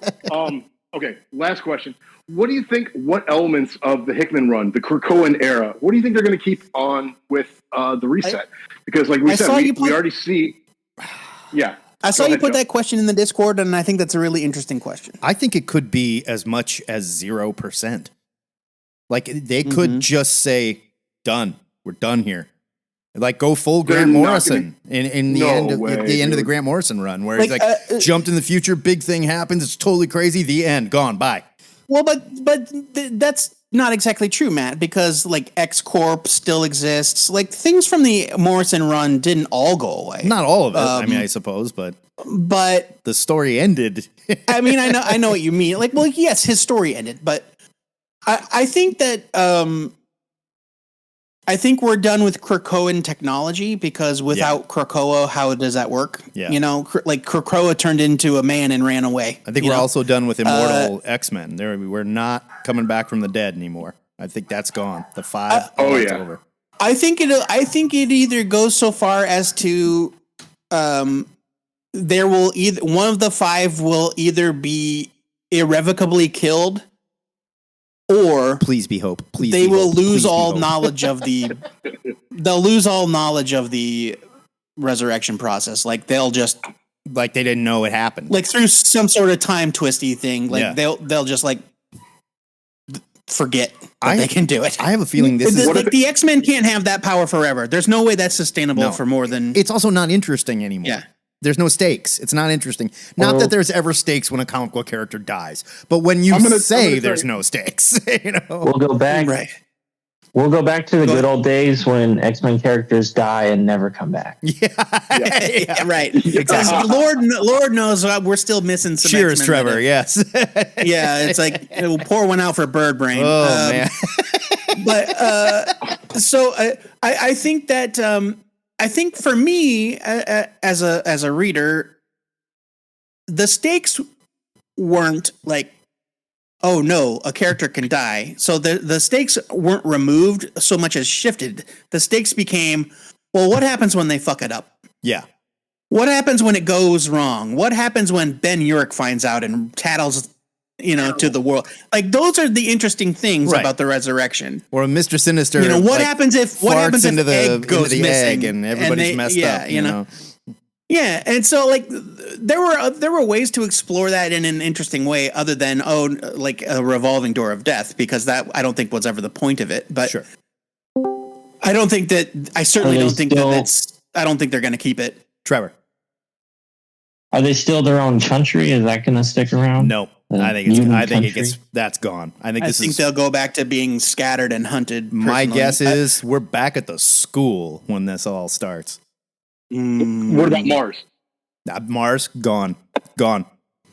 Okay, last question. What do you think? What elements of the Hickman run, the Krakoan era, what do you think they're going to keep on with the reset? Because, like we said, we already see. Yeah, I saw you put that question in the Discord, and I think that's a really interesting question. I think it could be as much as 0%. Like they could just say, "Done. We're done here." Like go full Grant Morrison in the end of the Grant Morrison run, where he's like jumped in the future, big thing happens, it's totally crazy, the end, gone, bye. Well, but that's not exactly true, Matt, because like X Corp still exists. Like things from the Morrison run didn't all go away. Not all of it. I mean, I suppose, but the story ended. I mean, I know what you mean. Like, well, yes, his story ended, but I think that I think we're done with Krakoan technology because without Krakoa, how does that work? Yeah. You know, like Krakoa turned into a man and ran away. I think we're also done with Immortal X-Men. We're not coming back from the dead anymore. I think that's gone. The 5 over. I think it either goes so far as to there will either one of the 5 will either be irrevocably killed, or please be hope. Please they be will hope. lose Please all be knowledge of the. They'll lose all knowledge of the resurrection process. Like they'll just like they didn't know it happened. Like through some sort of time twisty thing. Like they'll just like forget that they can do it. I have a feeling this is like the X-Men can't have that power forever. There's no way that's sustainable for more than. It's also not interesting anymore. Yeah. There's no stakes. It's not interesting. Not that there's ever stakes when a comic book character dies, but when you say there's no stakes, you know, we'll go back. Right. We'll go back to the good old days when X-Men characters die and never come back. Yeah, right. Exactly. Lord knows we're still missing some. Cheers, X-Men Trevor. Yes. Yeah, it's like we'll pour one out for Bird Brain. Oh man. But so I think that. I think for me, as a reader, the stakes weren't like, oh no, a character can die. So the stakes weren't removed so much as shifted. The stakes became, well, what happens when they fuck it up? Yeah. What happens when it goes wrong? What happens when Ben Urich finds out and tattles, to the world? Like those are the interesting things about the resurrection. Or Mr. Sinister. What happens if egg goes missing egg and everybody's messed up? You know. Yeah, and so like there were ways to explore that in an interesting way, other than like a revolving door of death, because that I don't think was ever the point of it. But sure. I don't think that. I certainly don't think that's. I don't think they're going to keep it. Trevor, are they still their own country? Is that going to stick around? No. I think that's gone. I think they'll go back to being scattered and hunted. My guess is we're back at the school when this all starts. What about Mars? Mars gone.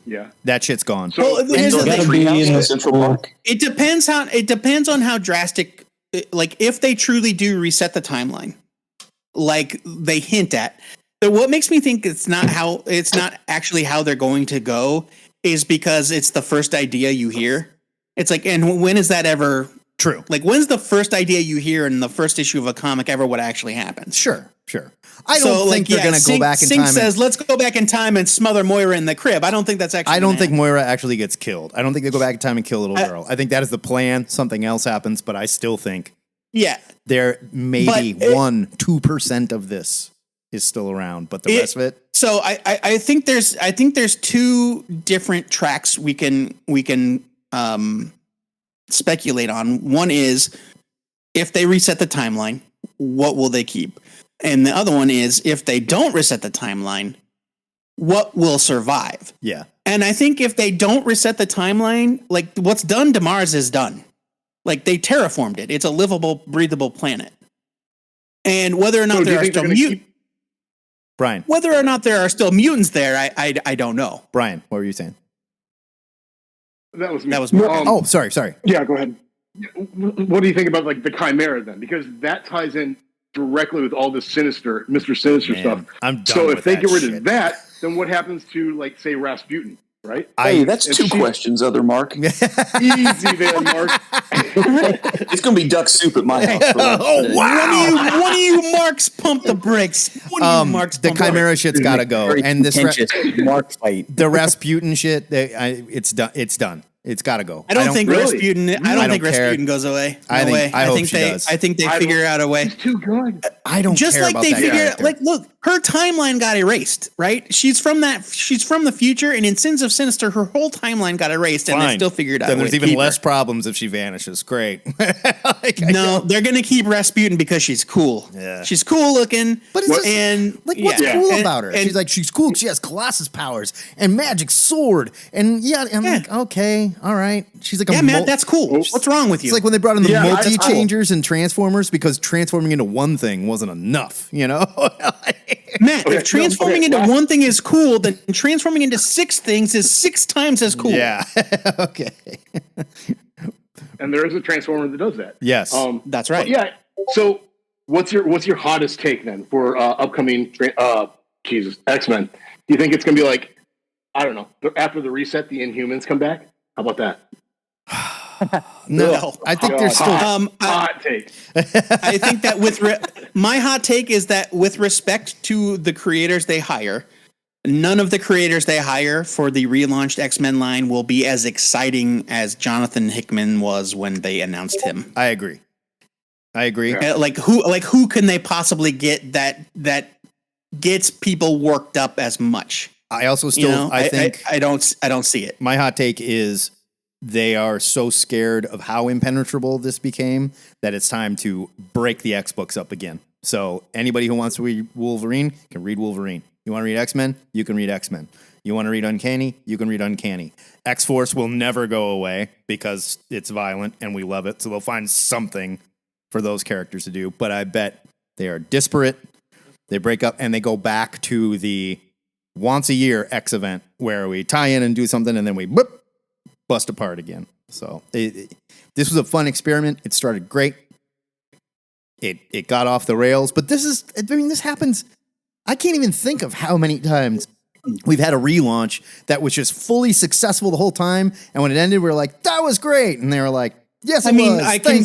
Yeah, that shit's gone. So here's the thing. Central Park. It depends on how drastic. Like if they truly do reset the timeline, like they hint at. But what makes me think it's not actually how they're going to go is because it's the first idea you hear. It's like, and when is that ever true? Like, when's the first idea you hear in the first issue of a comic ever what actually happens? Sure. I don't think they're going to go back in time. Sink says, let's go back in time and smother Moira in the crib. I don't think that's actually. I don't think Moira actually gets killed. I don't think they go back in time and kill little girl. I think that is the plan. Something else happens, but I still think. Yeah. There maybe 2% of this is still around, but the rest of it. So I think there's two different tracks we can speculate on. One is if they reset the timeline, what will they keep? And the other one is if they don't reset the timeline, what will survive? Yeah. And I think if they don't reset the timeline, like what's done to Mars is done. Like they terraformed it. It's a livable, breathable planet. And whether or not there are still mutants. Brian. Whether or not there are still mutants there, I don't know. Brian, what were you saying? That was me. That was me. Sorry. Yeah, go ahead. What do you think about like the Chimera then? Because that ties in directly with all this Mr. Sinister stuff. I'm done so with if they that get rid shit. of that, then what happens to like say Rasputin? right? Hey, that's two questions, other Mark. Easy there, Mark. It's going to be duck soup at my house. Oh, wow. One of you Marks pump the brakes. One of you Marks The pump the Chimera brakes. shit's got to go. Very And this contentious Mark fight. the Rasputin shit, it's done. It's done. It's got to go. I don't think really. Rasputin. I don't think care. Rasputin goes away. No I think- way. I hope think she they. does. I think they figure out a way. It's too good. I don't Just care like about they that figure character. like, look, her timeline got erased, right? She's from the future, and in Sins of Sinister, her whole timeline got erased, and they Fine. still figured out. Then a way there's to even keep less her. problems if she vanishes. Great. No, they're gonna keep Rasputin because she's cool. Yeah. She's cool looking. But it's just, and like, what's yeah. cool And- about her? and- She's cool. She has Colossus powers and magic sword. And like, okay, all right. She's like yeah, man, that's cool. What's wrong with you? It's like when they brought in the Yeah, multi-changers and Transformers because transforming into one thing wasn't enough, you know? Matt, Okay, if transforming no, okay, into last- one thing is cool, then transforming into 6 things is 6 times as cool. Yeah. Okay. And there is a Transformer that does that. Yes. That's right. But yeah. So what's your hottest take then for upcoming X-Men? Do you think it's gonna be like, I don't know, after the reset, the Inhumans come back? How about that? No, I think there's still. Hot take. I think that my hot take is that with respect to the creators they hire, none of the creators they hire for the relaunched X-Men line will be as exciting as Jonathan Hickman was when they announced him. I agree. Yeah. Like who can they possibly get that gets people worked up as much? I also still, I think I don't see it. my hot take is they are so scared of how impenetrable this became that it's time to break the X books up again. So anybody who wants to read Wolverine can read Wolverine. You want to read X-Men? You can read X-Men. You want to read Uncanny? You can read Uncanny. X-Force will never go away because it's violent and we love it. So they'll find something for those characters to do. But I bet they are disparate. They break up and they go back to the once a year X event where we tie in and do something and then we bust apart again. So this was a fun experiment. It started great. It got off the rails, but this happens. I can't even think of how many times we've had a relaunch that was just fully successful the whole time. And when it ended, we were like, that was great. And they were like, yes, I mean, was. I can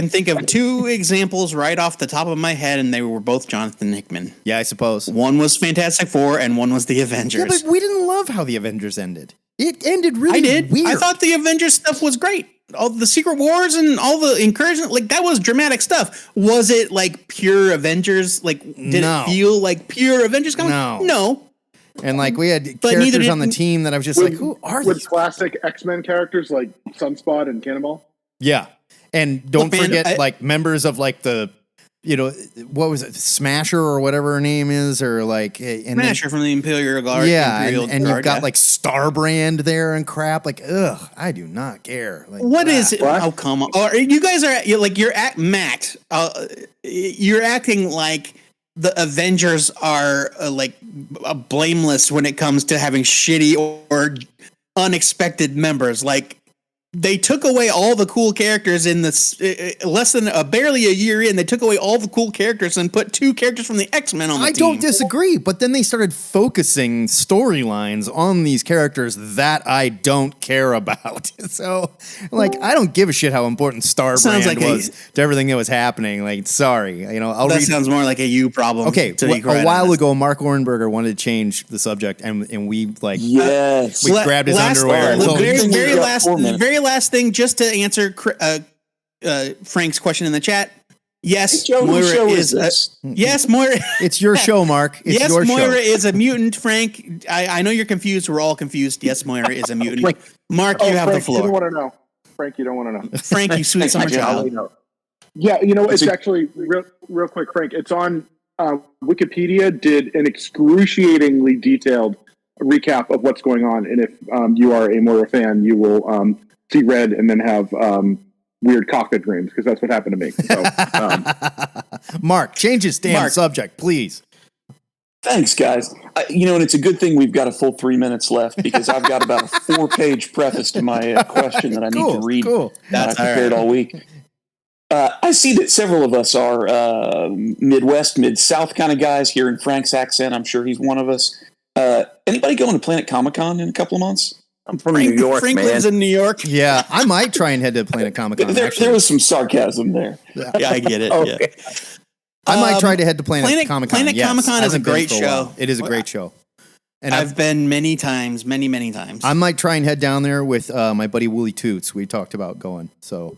think of 2 examples right off the top of my head, and they were both Jonathan Hickman. Yeah, I suppose. One was Fantastic Four, and one was the Avengers. Yeah, but we didn't love how the Avengers ended. It ended really I did. weird. I thought the Avengers stuff was great. All the Secret Wars and all the encouragement, like that was dramatic stuff. Was it like pure Avengers? Like, did No. it feel like pure Avengers? No. And like we had But neither characters did- on the team that I was just like, who are With these? classic X-Men characters like Sunspot and Cannonball? Yeah. And don't Look, man, forget I- like members of like the, what was it, Smasher or whatever her name is, or like and then- Smasher from the Imperial Guard. yeah, Imperial and you've Guard, got yeah. like Starbrand there and crap. Like, ugh, I do not care. Like, What is it? What? Oh, come on! Or you guys are you're at Matt. You're acting like the Avengers are blameless when it comes to having shitty or unexpected members. Like they took away all the cool characters in this less than barely a year in. They took away all the cool characters and put 2 characters from the X-Men on the I team. don't disagree, but then they started focusing storylines on these characters that I don't care about. So, like, I don't give a shit how important Starbrand like was to everything that was happening. Like, sorry, I'll That read. sounds more like a you problem. Okay, to be a quite while honest. ago, Mark Orenberger wanted to change the subject, and we like Yes. we grabbed his underwear. and The told him- very last thing, just to answer Frank's question in the chat. Yes, Joe, whose Moira show is. is this? Yes, Moira. It's your show, Mark. It's Yes, your Moira show. is a mutant. Frank, I know you're confused. We're all confused. Yes, Moira is a mutant. Mark, you have Frank, the You don't floor. want to know. Frank, you don't want to know. Frank, you sweet summer child. Yeah, it's actually real quick, Frank. It's on Wikipedia. Did an excruciatingly detailed recap of what's going on, and if you are a Moira fan, you will see red and then have weird cockpit dreams because that's what happened to me. So, Mark, change his damn subject, please. Thanks, guys. And it's a good thing we've got a full 3 minutes left because I've got about a 4-page preface to my question that I need to read. Cool. That I prepared all week. I see that several of us are Midwest, Mid-South kind of guys. Hearing Frank's accent, I'm sure he's one of us. Anybody going to Planet Comic-Con in a couple of months? I'm from New York, Frank man. lives in New York. Yeah, I might try and head to Planet Comic-Con. There was some sarcasm there. Yeah, I get it. Okay. Yeah. I might try to head to Planet Comic-Con. Planet yes. Comic-Con I is a haven't been great for show. while. It is a great show. And I've been many times, many times. I might try and head down there with my buddy Wooly Toots. We talked about going, so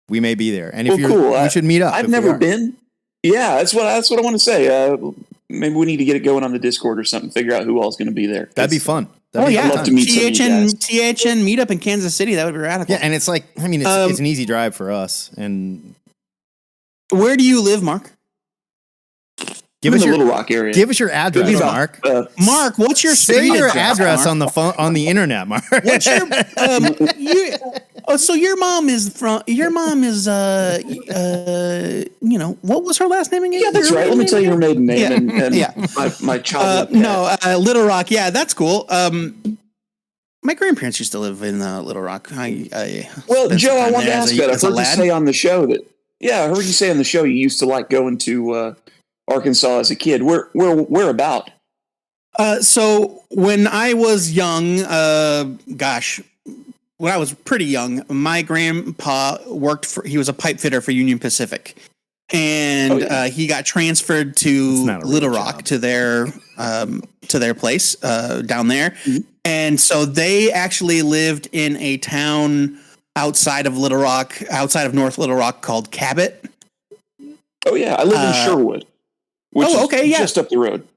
we may be there. And if you're, cool. we should meet up. I've if we never are. been. Yeah, that's what I want to say. Maybe we need to get it going on the Discord or something. Figure out who all's going to be there. That'd be fun. Oh That'd be a yeah, good love time. to meet some of you guys. THN meetup in Kansas City. That would be radical. Yeah, and it's like, I mean, it's an easy drive for us. And Where do you live, Mark? give I'm us in the your Little Rock area. give us your address, Maybe about, Mark. Mark, what's your Say street your address, address Mark? on the phone on the internet, Mark. What's your so your mom is what was her last name again? Yeah, that's Her right. Let me maiden tell you her name? maiden name Yeah. and Yeah. my child. pet. Little Rock. Yeah, that's cool. My grandparents used to live in Little Rock. Well, spent Joe, some I time wanted to there ask as that. a I've heard you lad. say on the show that. Yeah, I heard you say on the show you used to like going to Arkansas as a kid. Where about? So when I was young, when I was pretty young, my grandpa he was a pipe fitter for Union Pacific. And he got transferred to Little Rock to their place down there. Mm-hmm. And so they actually lived in a town outside of Little Rock, outside of North Little Rock called Cabot. Oh yeah, I live in Sherwood, which is just up the road.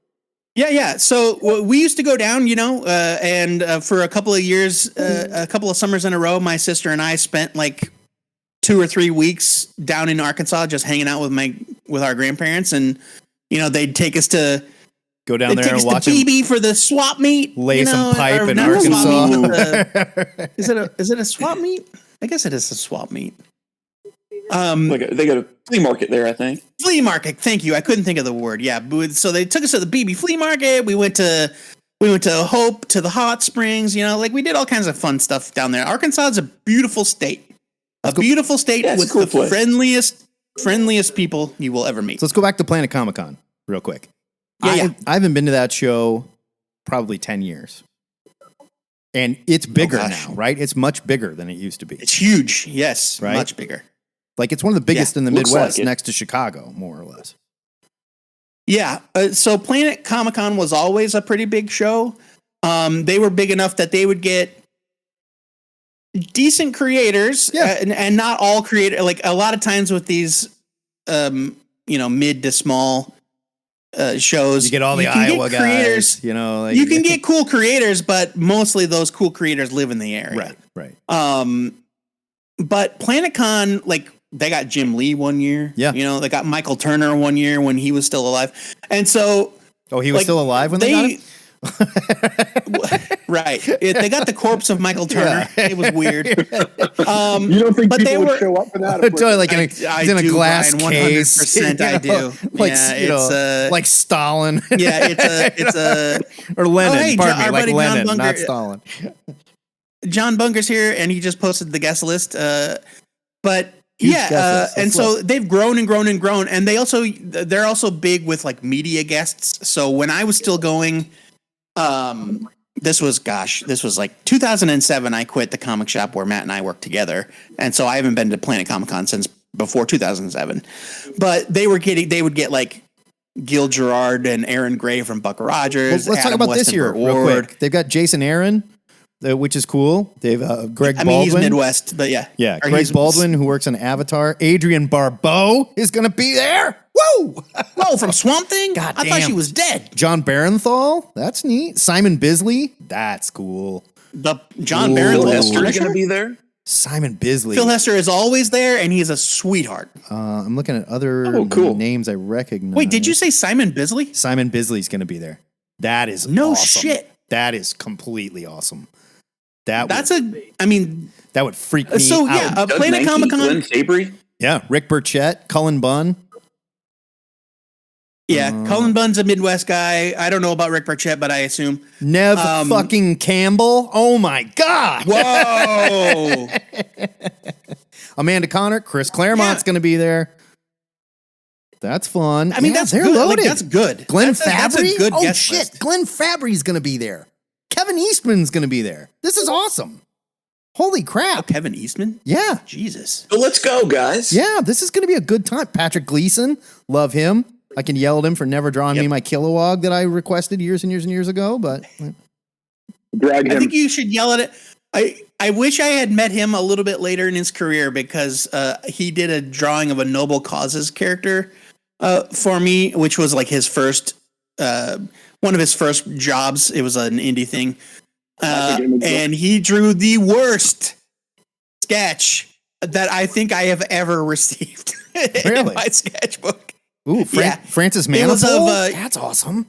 Yeah. So we used to go down, and for a couple of years, a couple of summers in a row, my sister and I spent like 2 or 3 weeks down in Arkansas, just hanging out with our grandparents, and they'd take us to Go down there and watch BB for the swap meet, lay some pipe in not swap Arkansas. meet, but is it a swap meet? I guess it is a swap meet. They got a flea market there, I think. Flea market. Thank you. I couldn't think of the word. Yeah. So they took us to the BB flea market. We went to Hope, to the hot springs, we did all kinds of fun stuff down there. Arkansas is a beautiful state. Beautiful state with cool the place. friendliest people you will ever meet. So let's go back to Planet Comic-Con real quick. Yeah. I haven't been to that show probably 10 years. And it's bigger now, right? It's much bigger than it used to be. It's huge. Yes. Right? Much bigger. Like it's one of the biggest in the looks Midwest like it. next to Chicago, more or less. Yeah. So Planet Comic-Con was always a pretty big show. They were big enough that they would get decent creators and not all creators. Like a lot of times with these, mid to small shows, You get all the Iowa guys, you can get cool creators, but mostly those cool creators live in the area. Right. But PlanetCon, they got Jim Lee one year. Yeah. They got Michael Turner one year when he was still alive. And so. Oh, he was still alive when they got him? Right. They got the corpse of Michael Turner. It was weird. You don't think but people would show up for that? Like he's in a glass case. 100% I do. Like Stalin. Yeah, it's a or Lenin. Oh, hey, pardon me, our like buddy Lenin, John not Bunker- Stalin. John Bunker's here, and he just posted the guest list. But Huge yeah, guest list. and so they've grown and grown and grown, and they're also big with media guests. So when I was still going, this was like 2007. I quit the comic shop where Matt and I worked together, and so I haven't been to Planet Comic-Con since before 2007. But they would get like Gil Gerard and Aaron Gray from Buck Rogers. Let's talk about this year real quick. They've got Jason Aaron, which is cool. They've Greg Baldwin. He's Midwest, but yeah. Yeah, Greg Baldwin, who works on Avatar. Adrian Barbeau is going to be there. Woo! Whoa, from Swamp Thing? God I damn. thought she was dead. John Barenthal, that's neat. Simon Bisley, that's cool. John Phil Barenthal Hester is going to be there. Simon Bisley. Phil Hester is always there, and he's a sweetheart. I'm looking at other cool. names I recognize. Wait, did you say Simon Bisley? Simon Bisley's going to be there. That is No awesome. shit. That is completely awesome. That would freak me so out. yeah, Doug Planet Mankey, Comic-Con. Glenn Fabry. Yeah, Rick Burchett, Cullen Bunn. Yeah, Cullen Bunn's a Midwest guy. I don't know about Rick Burchett, but I assume. Nev fucking Campbell. Oh my God. Whoa. Amanda Connor, Chris Claremont's going to be there. That's fun. I mean, Yeah, that's they're good. loaded. Like, that's good. Glenn That's a Fabry? good Oh, guest shit. list. Glenn Fabry's going to be there. Kevin Eastman's going to be there. This is awesome. Holy crap. Kevin Eastman? Yeah. Jesus. So let's go, guys. Yeah, this is going to be a good time. Patrick Gleason, love him. I can yell at him for never drawing me my Kilowog that I requested years and years and years ago, but drag him. I think you should yell at it. I wish I had met him a little bit later in his career because he did a drawing of a Noble Causes character for me, which was like his first, one of his first jobs. It was an indie thing. And he drew the worst sketch that I think I have ever received in my sketchbook. Ooh, Francis Manifold? That's awesome.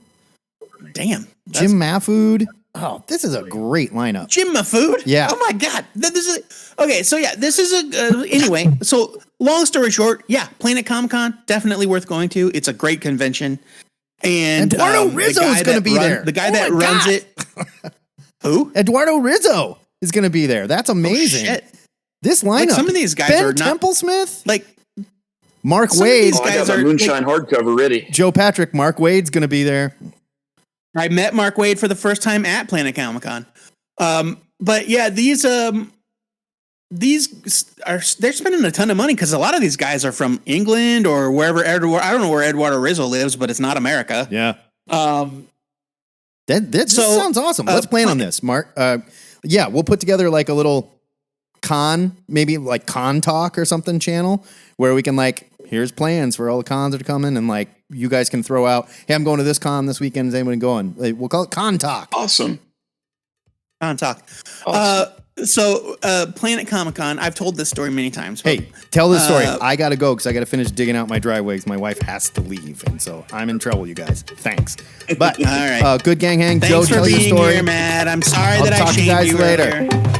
Damn. Jim Mahfood. Oh, this is a great lineup. Jim Mahfood? Yeah. Oh my God. This is okay. So yeah, this is a anyway. So long story short, yeah, Planet Comic Con definitely worth going to. It's a great convention, and Eduardo Rizzo is going to be there. The guy that runs it. Who? Eduardo Rizzo is going to be there. That's amazing. Oh, shit. This lineup. Like some of these guys Ben are not Templesmith, like Mark some of Wade. these I got guys my are moonshine hardcover ready. Joe Patrick. Mark Wade's going to be there. I met Mark Wade for the first time at Planet Comic Con. But yeah, these are they're spending a ton of money because a lot of these guys are from England or wherever. I don't know where Eduardo Rizzo lives, but it's not America. Yeah. That sounds awesome. Let's plan on this, Mark. Yeah, we'll put together like a little con, maybe like Con Talk or something channel where we can like, here's plans for all the cons that are coming, and like you guys can throw out, hey, I'm going to this con this weekend. Is anyone going? Like, we'll call it Con Talk. Awesome. Con Talk. Awesome. So Planet Comic Con. I've told this story many times. Hey, tell this story. I got to go because I got to finish digging out my driveway because my wife has to leave, and so I'm in trouble, you guys. Thanks. But all right. Good gang hang. Thanks Joe, for tell your being story. here, Matt. I'm sorry I'll that I talk to you shamed guys you later. earlier.